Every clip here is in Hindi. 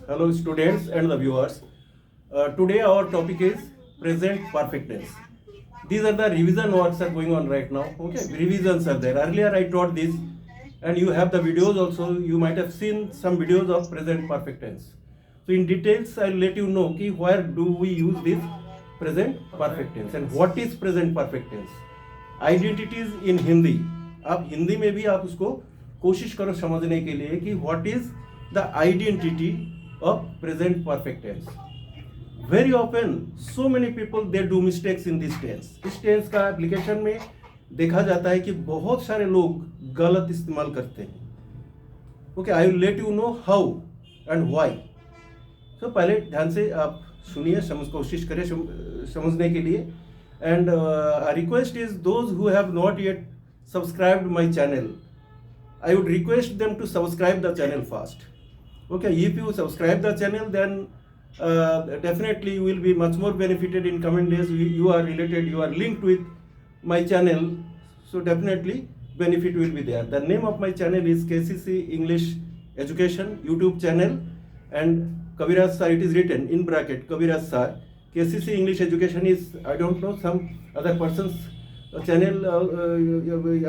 Hello, students and the viewers. Today our topic is present perfect tense. These are the revision works are going on right now. Okay, revisions are there. Earlier I taught this, and you have the videos also. You might have seen some videos of present perfect tense. So in details, I'll let you know कि where do we use this present perfect tense and what is present perfect tense. Identities in Hindi. आप हिंदी में भी आप उसको कोशिश करो समझने के लिए कि what is the identity of present perfect tense. Very often so many people they do mistakes in this tense. इस tense का application में देखा जाता है कि बहुत सारे लोग गलत इस्तेमाल करते हैं. Okay, I will let you know how and why. So पहले ध्यान से आप सुनिए, कोशिश करें समझने के लिए. And a request is those who have not yet subscribed my channel, I would request them to subscribe the channel first. Okay, if you subscribe the channel, then definitely you will be much more benefited in coming days. You are related, you are linked with my channel, so definitely benefit will be there. The name of my channel is KCC English Education YouTube channel, and Kaviraj Sir, it is written in bracket Kaviraj Sir. KCC English Education is, I don't know, some other person's channel.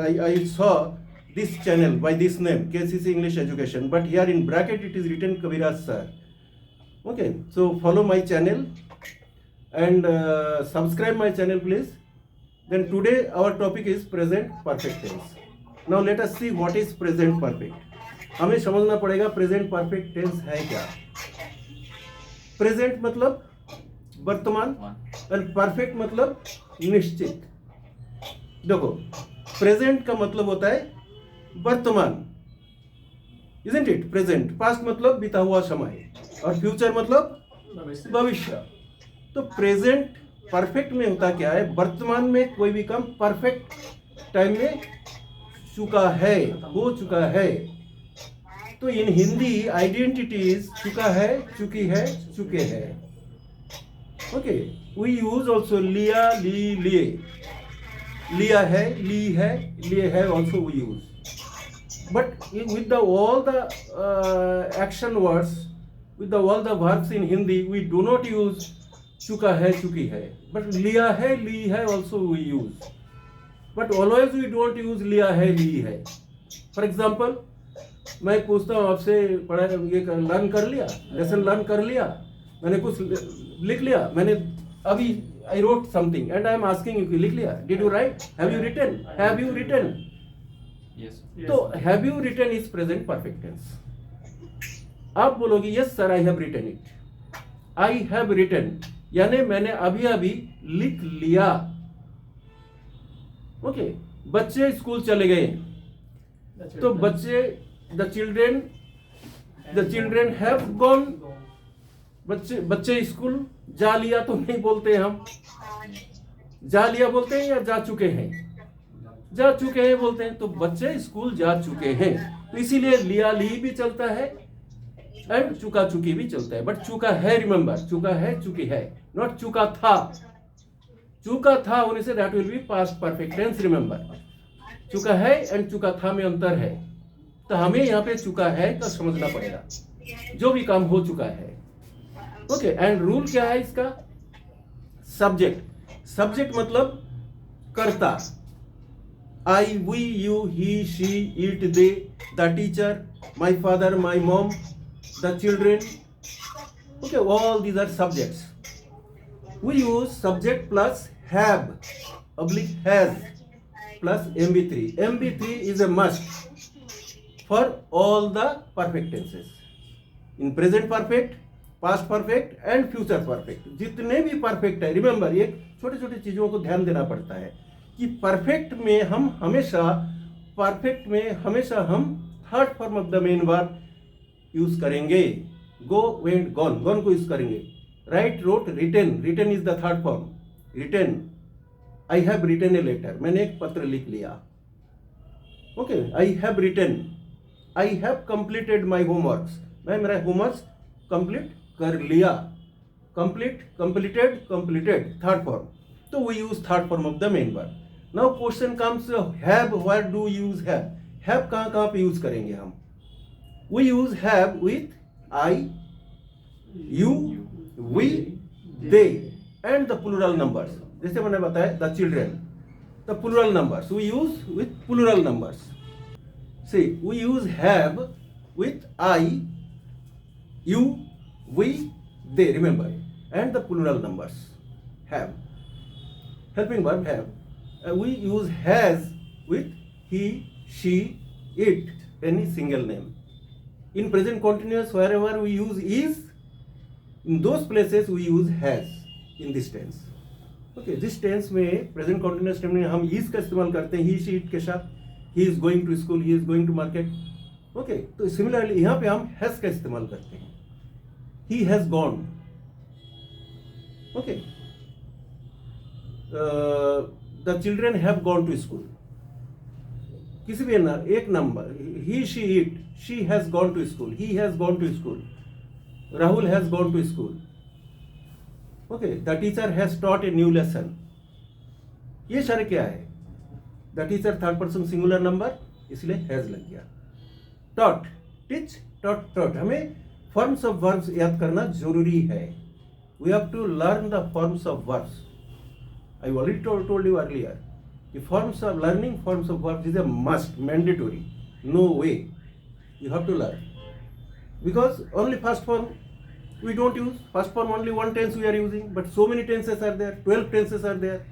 I saw this channel by this name, KCC English Education, but here in bracket it is written Kaviraj Sir. Okay, so follow my channel and subscribe my channel please. Then today our topic is present perfect tense. Now let us see what is present perfect. हमें समझना पड़ेगा present perfect tense है क्या. Present मतलब वर्तमान और perfect मतलब निश्चित. देखो, present का मतलब होता है वर्तमान, isn't it? Present. Past मतलब बीता हुआ समय और future मतलब भविष्य. तो present perfect में होता क्या है, वर्तमान में कोई भी काम perfect टाइम में चुका है, हो चुका है. तो इन हिंदी आइडेंटिटीज चुका है, चुकी है, चुके हैं. ओके, वी यूज ऑल्सो लिया, ली, लिए. लिया है, ली है, लिए है also we use. But with the all the action words, with the all the verbs in Hindi, we do not use चुका है, चुकी है. But लिया है, ली है also we use. But always we don't use लिया है, ली है. For example, मैं पूछता हूँ आपसे, पढ़ा ये लर्न कर लिया, लेसन लर्न कर लिया, मैंने कुछ लिख लिया, मैंने अभी I wrote something and I am asking you, लिख लिया? Did you write? Have you written? Have you written? Yes. तो have you written is present perfect tense. आप बोलोगे yes sir I have written it. I have written यानी मैंने अभी अभी लिख लिया. ओके, बच्चे स्कूल चले गए. तो बच्चे the children have gone. बच्चे स्कूल जा लिया तो नहीं बोलते हम, जा लिया बोलते हैं या जा चुके हैं, जा चुके हैं बोलते हैं. तो बच्चे स्कूल जा चुके हैं, तो इसीलिए लिया, ली भी चलता है एंड चुका, चुकी भी चलता है. बट चुका है, रिमेंबर, चुका है, चुकी है, नॉट चुका था. चुका था होने से that will be past perfect tense. Remember, चुका है एंड चुका था में अंतर है. तो हमें यहाँ पे चुका है का समझना पड़ेगा, जो भी काम हो चुका है. ओके, एंड रूल क्या है इसका? सब्जेक्ट. सब्जेक्ट मतलब कर्ता. I, we, you, he, she, it, they, the teacher, my father, my mom, the children. Okay, all these are subjects. We use subject plus have oblique has plus MB3. MB3 is a must for all the perfect tenses. In present perfect, past perfect and future perfect. जितने भी perfect है, remember ये छोटे छोटे चीजों को ध्यान देना पड़ता है कि परफेक्ट में हम third form of the main verb use करेंगे. गो, वेंट, गॉन, गॉन को यूज करेंगे. Write, wrote, written, written is the third form. Written, I have written a letter, मैंने एक पत्र लिख लिया. Okay, I have written, I have completed my homeworks, मैं मेरा होमवर्क कंप्लीट कर लिया. Complete, completed, completed, third form. तो we use third form of the main verb. Now question comes, have, where do you use have? Have कहाँ पे यूज करेंगे हम? We use have with I, you, we, they and the plural numbers. जैसे मैंने बताया the children, the plural numbers we use with plural numbers. See, we use have with I, you, we, they, remember, and the plural numbers. Have, helping verb have. We use has with he, she, it, any single name. In present continuous, wherever we use is, in those places we use has in this tense. Okay, this tense में present continuous tense में हम is का इस्तेमाल करते हैं he, she, it के साथ. He is going to school, he is going to market. Okay, तो similarly यहाँ पे हम has का इस्तेमाल करते हैं. He has gone. Okay. The children have gone to school. किसी भी एक number he, she, it, she has gone to school, he has gone to school, Rahul has gone to school. Okay, the teacher has taught a new lesson. ये सारे क्या है? The teacher third person singular number, इसलिए हैज लग गया. taught, teach, taught. हमें forms of verbs याद करना जरूरी है. We have to learn the forms of verbs. I already told you earlier. The forms of learning forms of verbs is a must, mandatory. No way. You have to learn. Because only first form we don't use. First form only one tense we are using, but so many tenses are there. 12 tenses are there.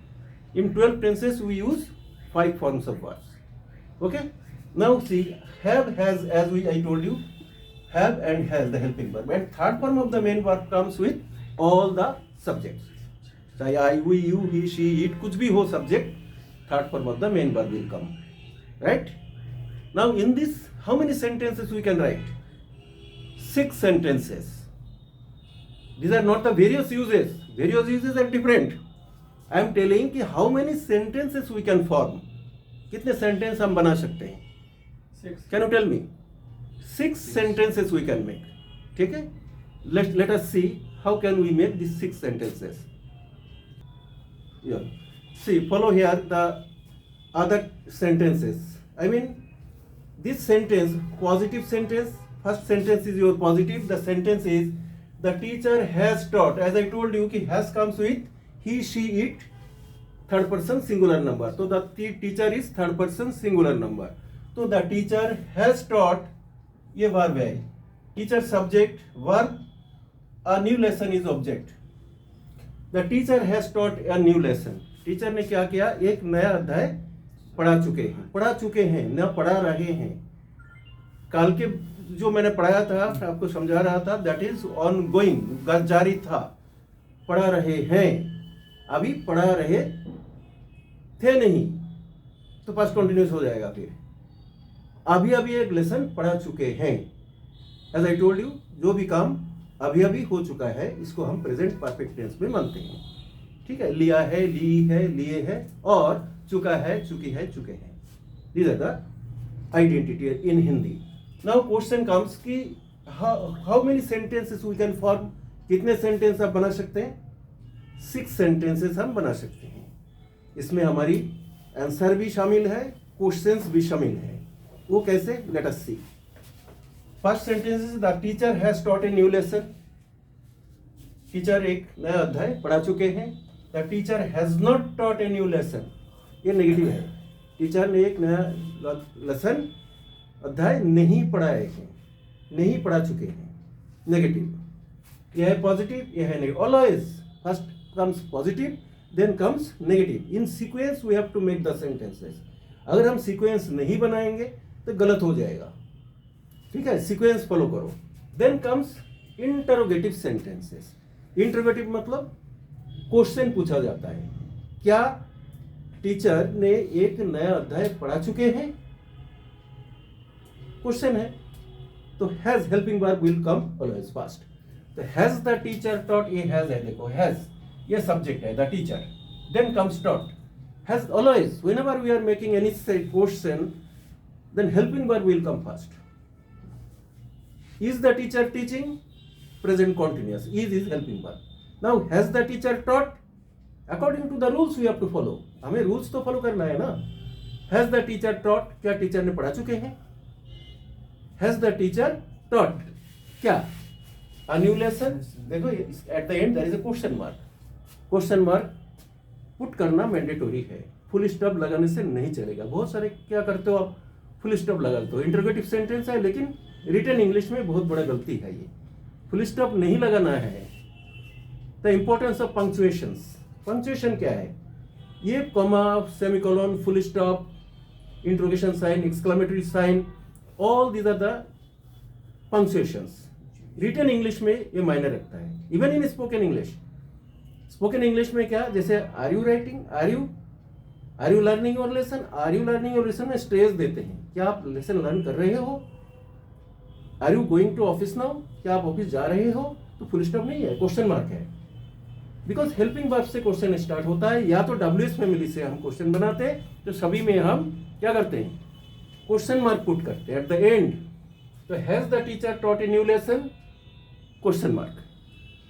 In 12 tenses we use 5 forms of verbs. Okay? Now see, have, has, as I told you, have and has the helping verb. And third form of the main verb comes with all the subjects. चाहे I, we, you, he, she, it, कुछ भी हो subject, third form of the main verb will come. Right? Now in this, how many sentences we can write? 6 sentences. These are not the various uses. Various uses are different. I am telling कि how many sentences we can form. कितने sentence हम बना सकते हैं? 6. Can you tell me? 6 sentences we can make. ठीक है? Let us see how can we make these 6 sentences. Yeah. See, follow here the other sentences. I mean, this sentence, positive sentence. First sentence is your positive. The sentence is the teacher has taught. As I told you, कि has comes with he, she, it, third person singular number. So the teacher is third person singular number. So the teacher has taught, ये verb है. Teacher subject, verb, a new lesson is object. The teacher has taught a new lesson. Teacher ने क्या किया? एक नया अध्याय पढ़ा चुके हैं, न पढ़ा रहे हैं. काल के जो मैंने पढ़ाया था, आपको समझा रहा था, दैट इज ऑन गोइंग, जारी था. पढ़ा रहे हैं, अभी पढ़ा रहे थे नहीं, तो पास्ट कंटिन्यूस हो जाएगा. फिर अभी एक लेसन पढ़ा चुके हैं. एज आई टोल्ड यू, जो भी काम अभी हो चुका है, इसको हम प्रेजेंट परफेक्ट टेंस में मानते हैं. ठीक है? लिया है, ली है, लिए है, और चुका है, चुकी है, चुके हैं. These are the identity in Hindi. Now question comes कि how many sentences we can form. कितने सेंटेंस आप बना सकते हैं? 6 सेंटेंसेस हम बना सकते हैं. इसमें हमारी आंसर भी शामिल है, क्वेश्चंस भी शामिल है. वो कैसे? Let us see. First sentence is the teacher has taught a new lesson. Teacher एक नया अध्याय पढ़ा चुके हैं. The teacher has not taught a new lesson, ये नेगेटिव है. टीचर ने एक नया लेसन अध्याय नहीं पढ़ाए हैं, नहीं पढ़ा चुके हैं. नेगेटिव. यह है पॉजिटिव, यह है negative. Always first comes positive, then comes negative. In sequence we have to make the sentences. अगर हम सीक्वेंस नहीं बनाएंगे तो गलत हो जाएगा. ठीक है? सीक्वेंस फॉलो करो. Then comes interrogative sentences. Interrogative मतलब क्वेश्चन पूछा जाता है. क्या टीचर ने एक नया अध्याय पढ़ा चुके हैं? क्वेश्चन है. तो has helping verb will come always first. तो हैज द टीचर टॉट, ये हैज है, देखो हैज, ये सब्जेक्ट है, the teacher. Then comes taught. Has always, whenever we are making any question, then helping verb will come first. Is the teacher teaching? Present continuous. Is helping verb. Now has the teacher taught? According to the rules we have to follow. हमें रूल्स तो फॉलो करना है ना. Has the teacher taught? क्या टीचर ने पढ़ा चुके हैं? Has the teacher taught? क्या a new lesson. देखो at the end there is a question mark. Question mark put करना मैंडेटोरी है, फुल स्टॉप लगाने से नहीं चलेगा. बहुत सारे क्या करते हो आप, फुल स्टॉप लगाते हो. इंटरोगेटिव सेंटेंस है लेकिन रिटन इंग्लिश में बहुत बड़ा गलती है ये. फुल स्टॉप नहीं लगाना है. The importance of punctuations. Punctuation क्या है? ये comma, semicolon, full stop, interrogation sign, exclamatory sign, all these are the punctuations. Written English में ये मायने रखता है. Even in spoken English. Spoken English में क्या, जैसे are you writing, are you learning your lesson, are you learning your lesson में स्ट्रेस देते हैं. क्या आप लेसन लर्न कर रहे हो? Are you going to office now, क्या आप ऑफिस जा रहे हो? तो फुल स्टॉप नहीं है, क्वेश्चन मार्क है. बिकॉज हेल्पिंग वर्ब से क्वेश्चन स्टार्ट होता है. या तो डब्ल्यूएस फैमिली से हम क्वेश्चन बनाते हैं, तो सभी में हम क्या करते हैं, क्वेश्चन मार्क पुट करते हैं एट द एंड. तो has the teacher taught a new lesson, question mark,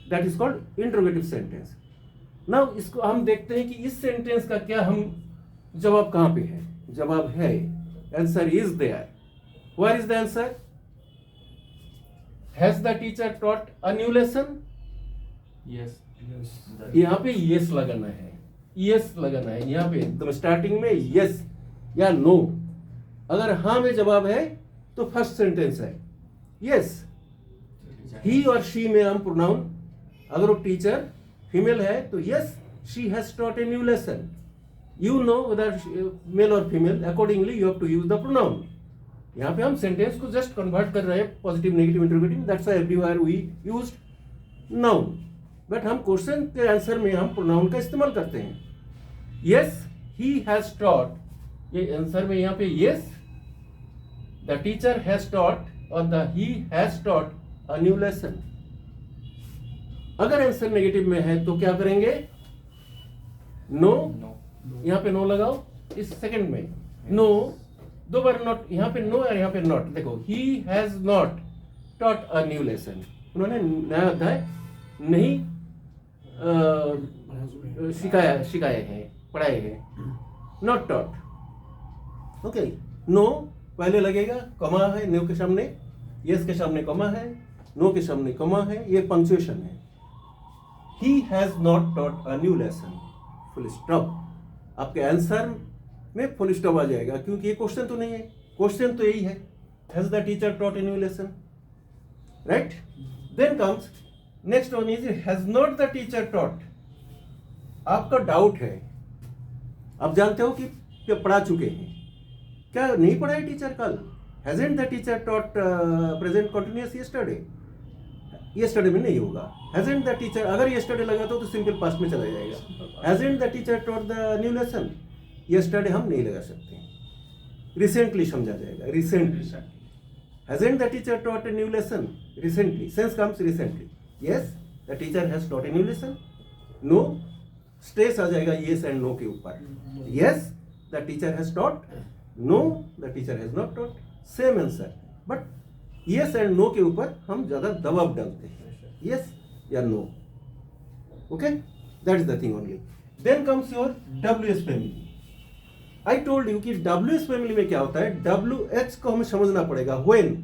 that is called interrogative sentence. Now इसको हम देखते हैं कि इस सेंटेंस का क्या हम जवाब कहां पे है. जवाब है, answer is there. Where is the answer? Has the teacher taught a new lesson? Yes. यहाँ पे यस लगाना है. यस लगाना है यहाँ पे एकदम स्टार्टिंग में, यस या नो. अगर हाँ में जवाब है तो फर्स्ट सेंटेंस है यस. ही और शी में हम प्रोनाउन, अगर वो टीचर फीमेल है तो yes she has taught a new lesson. You know whether male और female, accordingly you have to use the pronoun. यहाँ पे हम सेंटेंस को जस्ट कन्वर्ट कर रहे हैं, positive negative interrogative. That's why everywhere we used noun. But हम क्वेश्चन के आंसर में हम प्रोनाउन का इस्तेमाल करते हैं. यस ही हैज टॉट, ये आंसर में यहाँ पे yes the teacher has taught और the he has taught a new lesson. अगर आंसर नेगेटिव में है तो क्या करेंगे? नो. यहाँ पे नो लगाओ. इस सेकंड में नो, दो बार नॉट, यहाँ पे नो और यहाँ पे नॉट. देखो, he has not taught a new lesson. उन्होंने नया अध्याय नहीं सिखाए हैं, पढ़ाए हैं. Not taught. ओके. नो पहले लगेगा, कॉमा है नो के सामने, यस के सामने कॉमा है, नो के सामने कॉमा है. ये पंक्चुएशन है. He has not taught a new lesson, full stop. आपके आंसर में फुल स्टॉप आ जाएगा क्योंकि ये क्वेश्चन तो नहीं है. क्वेश्चन तो यही है, has the teacher taught a new lesson, right? Then comes next one is has not the teacher taught. आपका डाउट है, आप जानते हो कि पढ़ा चुके हैं, क्या नहीं पढ़ा है टीचर कल? Hasn't the teacher taught present continuous yesterday? Yesterday में नहीं होगा. हैजंट द टीचर, अगर यस्टरडे लगा तो सिंपल पास्ट में चला जाएगा. Hasn't the teacher taught the new lesson, yesterday हम नहीं लगा सकते. रिसेंटली समझा जाएगा. Recently. Hasn't the teacher taught a new lesson, recently. Sense comes recently. Yes the teacher has taught a new lesson. No, stress आ जाएगा यस एंड नो के ऊपर. Yes the teacher has taught, no the teacher has not taught. Same answer, but yes and no के ऊपर हम ज्यादा दबाव डालते हैं. यस या no. Okay, that is the thing only. Then comes your WS family. I told you कि डब्ल्यूएस फैमिली में क्या होता है. डब्ल्यूएच को हमें समझना पड़ेगा. व्हेन,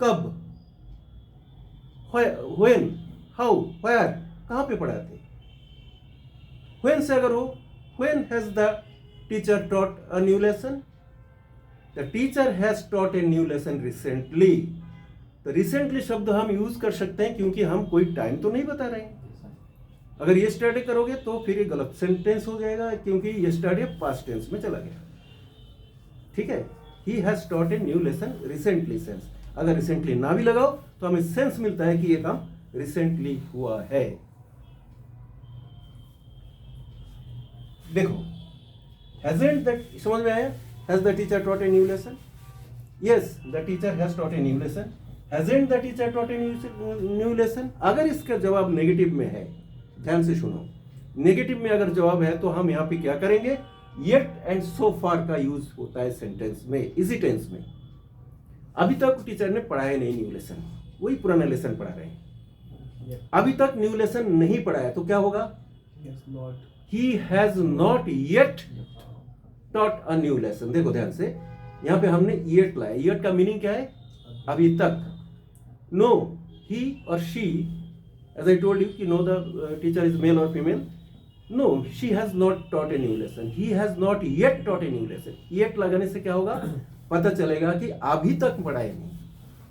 कब, व्हेन, हाउ, वेयर, कहां पे पढ़ाते. व्हेन से अगर हो, when has the teacher taught a new lesson, the teacher has taught a new lesson recently. तो रिसेंटली शब्द हम यूज कर सकते हैं क्योंकि हम कोई टाइम तो नहीं बता रहे हैं. अगर यस्टरडे करोगे तो फिर ये गलत सेंटेंस हो जाएगा क्योंकि यस्टरडे पास्ट टेंस में चला गया. ठीक है. ही has taught a new lesson recently sense. अगर रिसेंटली ना भी लगाओ तो हमें सेंस मिलता है कि ये काम रिसेंटली हुआ है. देखो, हैजंट दैट, समझ में आया? Has the teacher taught a new lesson? Yes the teacher has taught a new lesson. Hasn't the teacher taught a new lesson. अगर इसका जवाब नेगेटिव में है, ध्यान से सुनो, नेगेटिव में अगर जवाब है तो हम यहाँ पे क्या करेंगे? येट एंड सो फार का यूज होता है सेंटेंस में, इजी टेंस में. अभी तक टीचर ने पढ़ाया नहीं न्यू लेसन, वही पुराना लेसन पढ़ा रहे हैं. अभी तक न्यू लेसन नहीं पढ़ाया तो क्या होगा? He has not yet taught a new lesson. देखो ध्यान से, यहाँ पे हमने येट लाया. येट का मीनिंग क्या है? अभी तक. No, he or she, as I told you, you know the teacher is male or female. No, she has not taught a new lesson. He has not yet taught a new lesson. Yet लगाने से क्या होगा? पता चलेगा कि अभी तक पढ़ाए नहीं,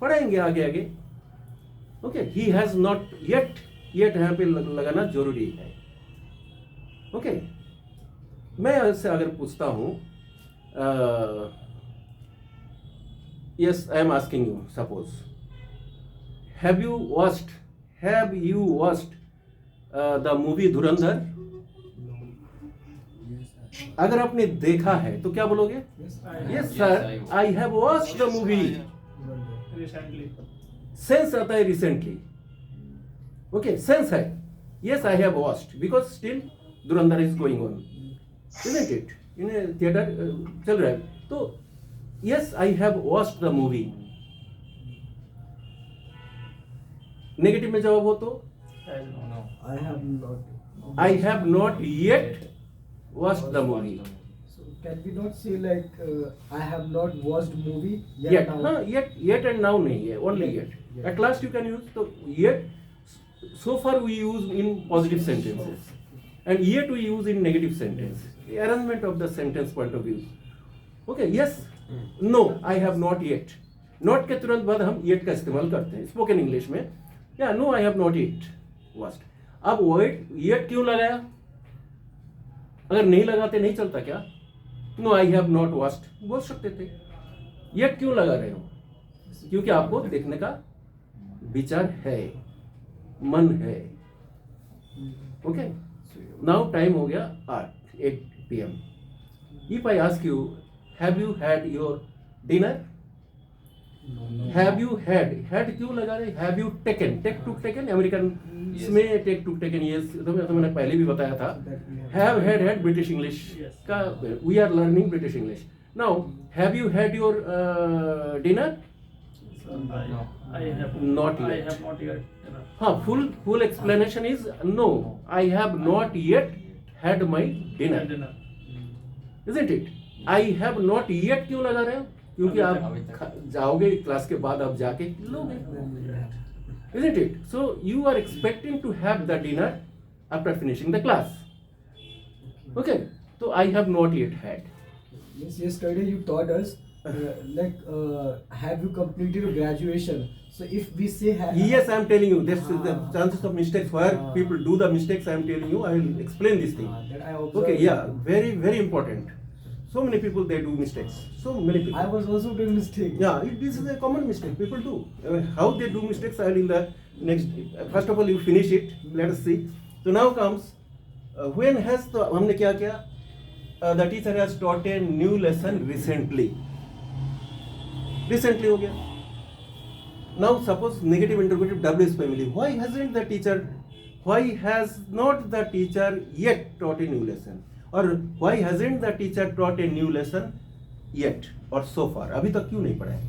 पढ़ाएंगे आगे आगे. Okay, he has not yet, yet यहाँ पे लगाना जरूरी है. ओके, मैं आपसे अगर पूछता हूँ, yes, I am asking you, suppose, have you watched the movie Dhurandhar? अगर आपने देखा है तो क्या बोलोगे? Yes sir, I have watched the movie. Recently. Sense आता है recently. Okay, sense है. Yes, I have watched because still Dhurandhar is going on, isn't it? In a theater चल रहा है. तो yes, I have watched the movie. Negative में जवाब हो तो No. I have not. yet watched the movie. So can we not say like I have not watched movie yet? Yet, now? हाँ, yet and now नहीं है, only yet. Yet. At last you can use तो yet. So far we use in positive sentences, and yet we use in negative sentence. The arrangement of the sentence point of view. Okay, yes, no, I have not yet. Not के तुरंत बाद हम yet का इस्तेमाल करते हैं स्पोकन इंग्लिश में. Yeah, no, I have not yet watched. अब yet क्यों लगाया? अगर नहीं लगाते नहीं चलता क्या? No, I have not watched बोल सकते थे. yet क्यों लगा रहे हो? क्योंकि आपको देखने का विचार है, मन है. ओके, नाउ टाइम हो गया 8 PM. If I ask you, have you had your dinner? Have you had क्यों लगा रहे? Have you taken? Take to taken American में take to taken. Yes, तो मैंने पहले भी बताया था. Have had British English का we are learning British English. Now, have you had your dinner? No. I have Not I yet. have not yet. हाँ, full explanation is no, I have not yet had my dinner. Dinner. Isn't it? I have not yet क्यों लगा रहे हो? क्योंकि आप जाओगे क्लास के बाद आप जाके लोगे. Isn't it? So you are expecting to have the dinner after finishing the class. Okay. So I have not yet had. Yes, yesterday you taught us have you completed your graduation? So if we say Yes, I am telling you. This is the chances of mistakes where people do the mistakes. I am telling you. I will explain this thing. that I observed. Okay. Yeah. Very very important. So many people they do mistakes. So many people. I was also doing mistake. Yeah, this is a common mistake people do. How they do mistakes, I will in the next. First of all, you finish it. Let us see. So now comes when has the हमने क्या किया? The teacher has taught a new lesson recently. Recently हो गया. Now suppose negative interrogative WS family. Why hasn't the teacher? Why has not the teacher yet taught a new lesson? और why hasn't the teacher taught a new lesson yet or so far? अभी तक क्यों नहीं पढ़ाया?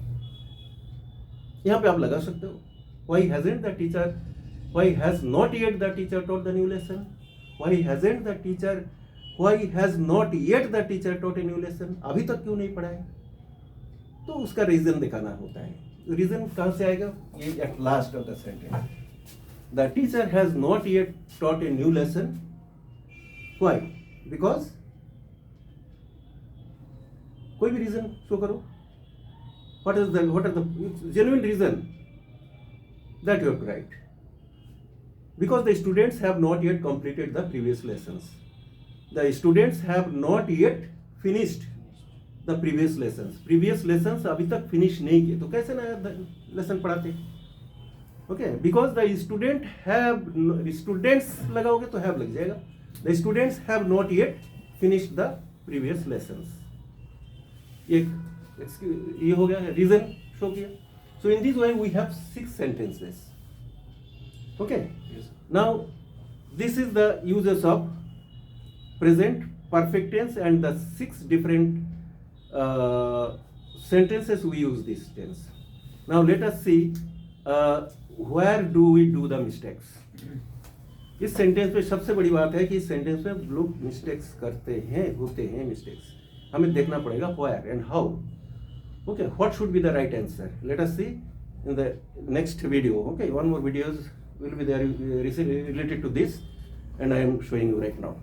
यहाँ पे आप लगा सकते हो. Why hasn't the teacher? Why has not yet the teacher taught the new lesson? Why hasn't the teacher? Why has not yet the teacher taught a new lesson? अभी तक क्यों नहीं पढ़ाया? तो उसका रीजन दिखाना होता है. रीजन कहाँ से आएगा? ये at last of the sentence. The teacher has not yet taught a new lesson. Why? Because कोई भी रीजन शो करो. What are the genuine reason that you have to write? Because the students have not yet completed the previous lessons. The students have not yet finished the previous lessons. Previous lessons अभी तक finish नहीं किए तो कैसे नया lesson पढ़ाते? Okay, because the students लगाओगे तो have लग जाएगा. The students have not yet finished the previous lessons. ये हो गया reason show किया. So in this way we have 6 sentences. Okay. Yes. Now this is the uses of present perfect tense and the 6 different sentences we use this tense. Now let us see where do we do the mistakes. इस सेंटेंस पे सबसे बड़ी बात है कि इस सेंटेंस में लोग मिस्टेक्स करते हैं, होते हैं मिस्टेक्स. हमें देखना पड़ेगा where and how. Okay, what should be the right answer? Let us see. in the next video. Okay, one more videos will be there related to this, and I am showing you right now.